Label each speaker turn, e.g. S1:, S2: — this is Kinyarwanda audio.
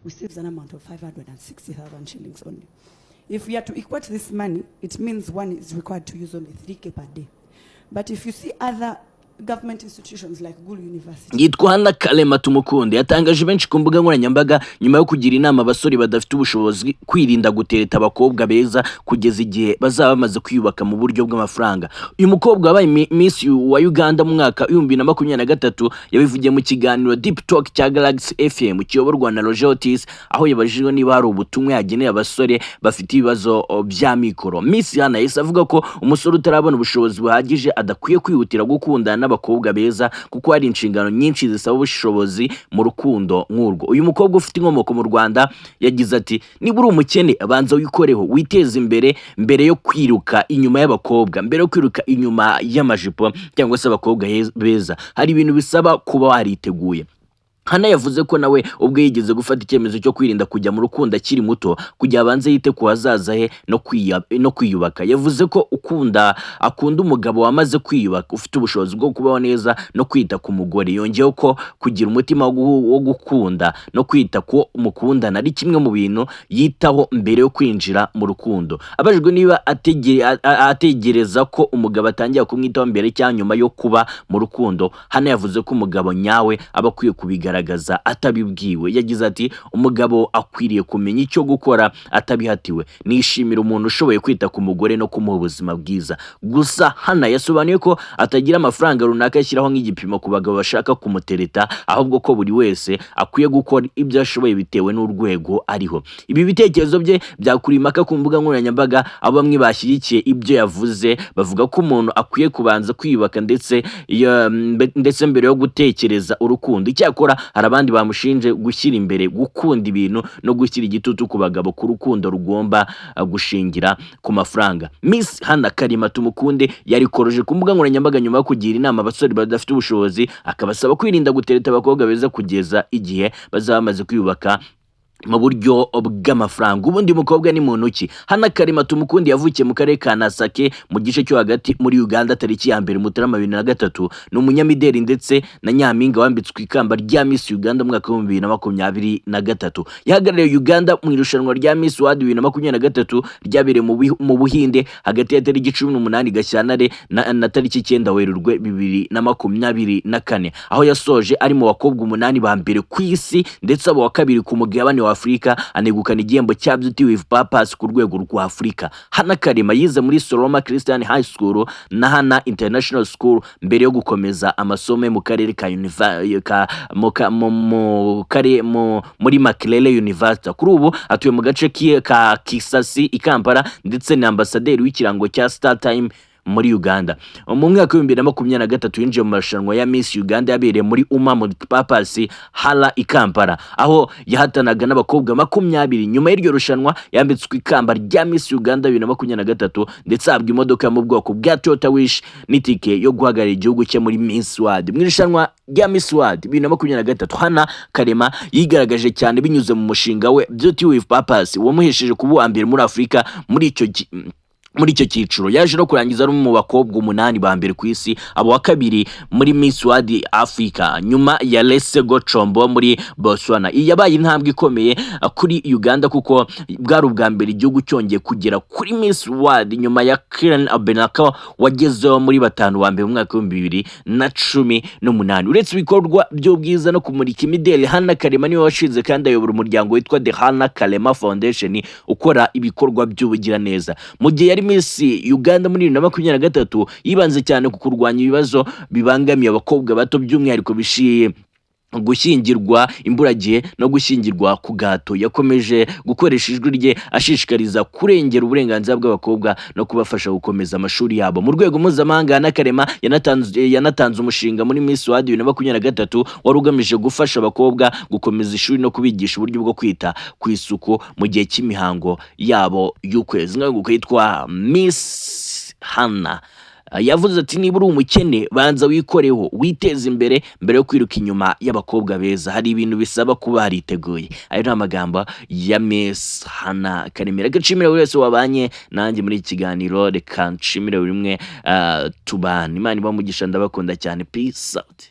S1: receives an amount of 560,000 shillings only. If we are to equate this money, it means one is required to use only 3K per day. But if you see other government institutions like Gulu University.
S2: Yitwa Hana Kalema tumukunde yatangaje benshi ku mbuga nkoranyambaga nyuma yo kugira inama abasore badafite ubushobozi kwirinda gutereta abakobwa beza kugeza igihe bazaba bamaze kwiyubaka mu buryo bw'amafaranga. Uyu mukobwa wabaye Miss wa Uganda mu mwaka 2023 yabivugiye mu kiganiro Deep Talk cya Galaxy FM kiyoborwa na Roger Otis, aho yabajijwe niba hari ubutumwa yageneye abasore bafite ibibazo bya mikoro. Miss Hana yise avuga ko umusore utarabona ubushobozi buhagije adakwiye kwihutira gukundana n'abakobwa beza kuko hari inshingano nyinshi zisaba ubushobozi mu rukundo nk'urwo. Uyu mukobwa ufite inkomoko mu Rwanda yagize ati niba uri umukene abanza wikoreho witeze mbere yo kwiruka inyuma y'abakobwa, mbere yo kwiruka inyuma y'amajipo cyangwa se abakobwa beza. Hari ibintu bisaba kuba wariteguye. Hana yavuze ko nawe ubwo yigeze gufata icyemezo cyo kwirinda kujya mu rukundo akiri muto kujya abanze yite ku hazaza he no kwiyubaka. Yavuze ko akunda umugabo wamaze kwiyubaka ufite ubushobozi bwo kubaho neza no kwita ku mugore. Yongeyeho ko kugira umutima wo gukunda no kwita ko umukundana ari kimwe mu bintu yitaho mbere yo kwinjira mu rukundo. Abajijwe niba ategereza ko umugabo atangira kumwitaho mbere cyangwa nyuma yo kuba mu rukundo, Hana yavuze ko umugabo nyawe aba akwiye kubigaragaza atabibwiwe. Yagize ati umugabo akwiriye kumenya icyo gukora atabihatiwe. Nishimira umuntu ushoboye kwita ku mugore no kumuha ubuzima bwiza. Gusa Hana yasobanuye ko atagira amafaranga runaka yashyiraho nk'igipimo ku bagabo bashaka kumutereta, ahubwo ko buri wese akwiye gukora ibyo ashoboye bitewe n'urwego ariho. Ibi bitekerezo bye byakuriye impaka ku mbuga nkoranyambaga, abo bamwe bashyigikiye ibyo yavuze bavuga ko umuntu akwiye kubanza kwiyubaka ndetse mbere yo gutekereza urukundo. Icyakora hari abandi bamushinje gushyira imbere gukunda ibintu no gushyira igitutu ku bagabo ku rukundo rugomba gushingira ku mafaranga. Miss Hana Kalema tumukunde yarikoroje ku mbuga nkoranyambaga nyuma yo kugira inama abasore badafite ubushobozi, akabasaba kwirinda gutereta abakobwa beza kugeza igihe bazaba bamaze kwiyubaka mu buryo bw'amafaranga. Ubundi mukobwa ni muntu ki? Hana Kalema tumukundi yavukiye mu karere ka Nasake mu gice cyo hagati muri Uganda tariki ya 1 Mutarama 2023. Ni umunyamideli ndetse na nyampinga wambitswe ikamba rya Miss Uganda mu mwaka wa 2023. Yahagarariye Uganda mu irushanwa rya Miss World 2023 ryabereye mu Buhinde hagati ya tariki 18 Gashyantare na tariki 9 Werurwe 2024, aho yasoje ari mu bakobwa 8 ba mbere ku isi ndetse abo wa kabiri ku mugabane wa Afrika, anegukana igihembo cya Beauty with Purpose ku rwego rwa Afrika. Hana Kalema yize muri Soloma Christian High School na Hana International School mbere yo gukomeza amasomo mu karere ka muri Makerere University. Kuri ubu atuye mu gace ka Kisasi i Kampala ndetse ni ambasaderi w'ikirango cya Star Time muri Uganda. Mu mwaka wa 2023 yinjiye mu marushanwa ya Miss Uganda yabereye muri Umugabo Purpose Hala i Kampala, aho yahatanaga n'abakobwa 20. Nyuma y'iryo rushanwa yambitswe ikamba rya Miss Uganda 2023 ndetse ahabwa imodoka mu bwoko bwa Toyota Wish n'itike yo guhagarara igihugu cye muri Miss World. Mu irushanwa rya Miss World 2023 Hana Kalema yigaragaje cyane binyuze mu mushinga we Beauty with Purpose wamuhesheje kuba uwa mbere muri Afrika muri icyo cyiciro. Yaje no kurangiza ari mu bakobwa 8 ba mbere ku isi, abo wa kabiri muri Miss World Africa nyuma ya Lesego Chombo muri Botswana. Yabaye intambwe ikomeye kuri Uganda kuko bwari ubwa mbere igihugu cyongeye kugera kuri Miss World nyuma ya Kiran Abenaka wagezeho muri 5 ba mbere mu mwaka wa 2018. Uretse ibikorwa by'ubwiza no kumurika imideli, Hana Kalema niwe washinze kandi ayobora umuryango witwa The Hana Kalema Foundation ukora ibikorwa by'ubugira neza. Mu gihe yari Miss Uganda muri 2023 yibanze cyane ku kurwanya ibibazo bibangamiye abakobwa bato by'umwihariko bishiye gushyingirwa imburagihe no gushyingirwa ku gato. Yakomeje gukoresha ijwi rye ashishikariza kurengera uburenganzira bw'abakobwa no kubafasha gukomeza amashuri yabo. Mu rwego mpuzamahanga, Hana Kalema yanatanze umushinga muri Miss World 2023 wari ugamije gufasha abakobwa gukomeza ishuri no kubigisha uburyo bwo kwita ku isuku mu gihe cy'imihango yabo y'ukwezi. Nk'uko kwitwa Miss Hana yavuze ati niba uri umukene banza wikoreho witeze mbere yo kwiruka inyuma y'abakobwa beza. Hari ibintu bisaba kuba hariteguye. Ayo ni amagambo ya Miss Hana Kalema. Gacimira buri wese wabanye nanjye muri iki kiganiro. Reka nshimire buri umwe tubana. Imana ibamugisha, ndabakunda cyane. Peace out.